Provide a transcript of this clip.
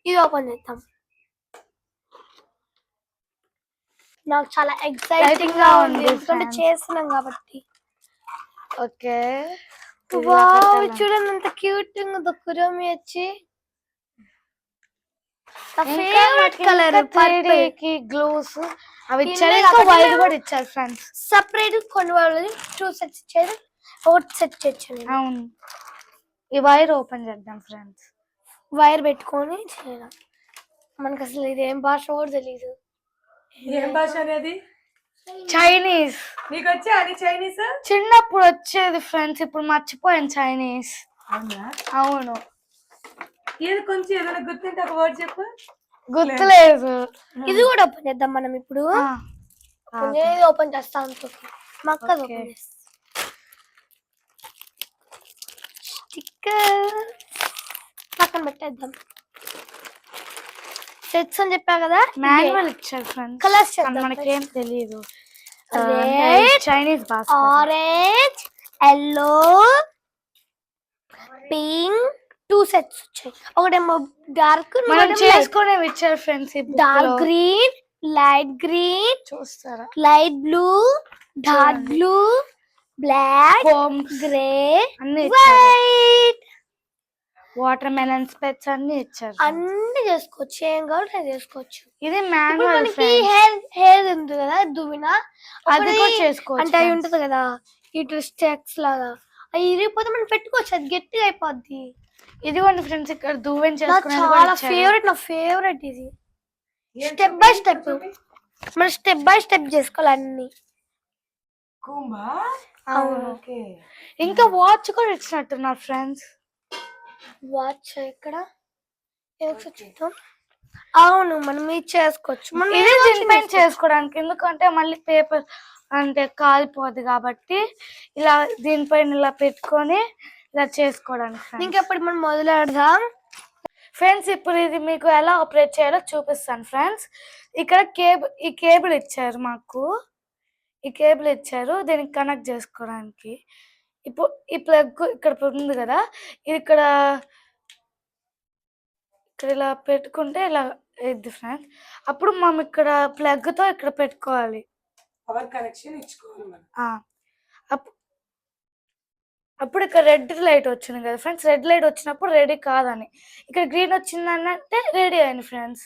ఇది ఓపెన్ చేద్దాం. నాకు చాలా ఎక్సైటింగ్ గా ఉంది ఎందుకంటే చేస్తున్నాం కాబట్టి. ఓకే వావ్ చూడండి ఎంత క్యూట్ ఉందో కురోమి వచ్చి. ఫేవరెట్ కలర్ పర్పుల్ కి గ్లోస్ అవి ఇచ్చారు, ఇంకా వైట్ కూడా ఇచ్చారు ఫ్రెండ్స్. సెపరేట్ కొన్ని వాళ్ళు 2 సెట్స్ ఇచ్చారు, ఒకటి సెట్ చేయించారు. అవును, ఈ వైర్ ఓపెన్ చేద్దాం ఫ్రెండ్స్. వైర్ పెట్టుకొని చేయడం. మనకు అసలు ఇది ఏం భాష కూడా తెలీదు. ఏం భాష అనేది? చైనీస్. నీకు వచ్చా అది చైనీస్? చిన్నప్పుడు వచ్చేది ఫ్రెండ్స్, ఇప్పుడు మర్చిపోయాను చైనీస్. అవును. ఏది కొంచెం ఏదైనా గుర్తుంటే ఒక వర్డ్ చెప్పు. గుర్తులేదు. ఇది కూడా ఓపెన్ చేద్దాం మనం ఇప్పుడు. నేను ఓపెన్ చేస్తాను మా అక్క ఓపెన్ చేస్తా. స్టిక్కర్ పక్కన పెట్టేద్దాం. సెట్స్ అని చెప్పా కదా, మాన్యువల్ ఇచ్చారు ఫ్రెండ్స్. కలర్స్ మనకేం తెలియదు. చైనీస్ భాష. ఆరెంజ్, ఎల్లో, పింక్ 2 సెట్స్ వచ్చాయి. ఒకటేమో డార్క్, మనం చేసుకునేవి ఇచ్చారు friends. Dark green, light green, చూస్తారా, light blue, dark blue, black, grey, white, watermelon స్పెట్స్ అన్ని ఇచ్చారు. అన్ని చేసుకోవచ్చు, ఏం కావాలి అది చేసుకోవచ్చు. ఇది మాన్యువల్. హెయిర్ ఉంది కదా దువ్విన, అది కూడా చేసుకోవచ్చు. అంటే అవి ఉంటది కదా ఇటు స్టెక్స్ లాగా, అవి ఇరిగిపోతే మనం పెట్టుకోవచ్చు, అది గట్టిగా అయిపోద్ది. ఇదిగోండి ఫ్రెండ్స్, ఇక్కడ దువ్వెన చేసుకునేది చాలా ఫేవరెట్, నా ఫేవరెట్ ఇది. స్టెప్ బై స్టెప్ మనం స్టెప్ బై స్టెప్ చేసుకోవాలి అన్ని. ఇంకా వాచ్ కూడా ఇచ్చినట్టున్నారు ఫ్రెండ్స్. వాచ్ ఇక్కడ చూద్దాం. అవును, మనం ఇది చేసుకోవచ్చు. మనం ఇది దీనిపైన చేసుకోవడానికి, ఎందుకంటే మళ్ళీ పేపర్ అంటే కాలిపోద్ది కాబట్టి ఇలా దీనిపైన ఇలా పెట్టుకొని ఇలా చేసుకోవడానికి. ఇంకెప్పుడు మనం మొదలెడదాం ఫ్రెండ్స్. ఇప్పుడు ఇది మీకు ఎలా ఆపరేట్ చేయాలో చూపిస్తాను ఫ్రెండ్స్. ఇక్కడ ఈ కేబుల్ ఇచ్చారు మాకు, ఈ కేబుల్ ఇచ్చారు దీనికి కనెక్ట్ చేసుకోవడానికి. ఇప్పుడు ఈ ప్లగ్ ఇక్కడ ఉంది కదా, ఇది ఇక్కడ ఇలా పెట్టుకుంటే ఇలా అయింది ఫ్రెండ్స్. అప్పుడు మనం ఇక్కడ ప్లగ్ తో ఇక్కడ పెట్టుకోవాలి, పవర్ కనెక్షన్ ఇచ్చుకోవాలి. అప్పుడు ఇక్కడ రెడ్ లైట్ వచ్చింది కదా ఫ్రెండ్స్, రెడ్ లైట్ వచ్చినప్పుడు రెడీ కాదని, ఇక్కడ గ్రీన్ వచ్చిందని అంటే రెడీ అయింది ఫ్రెండ్స్.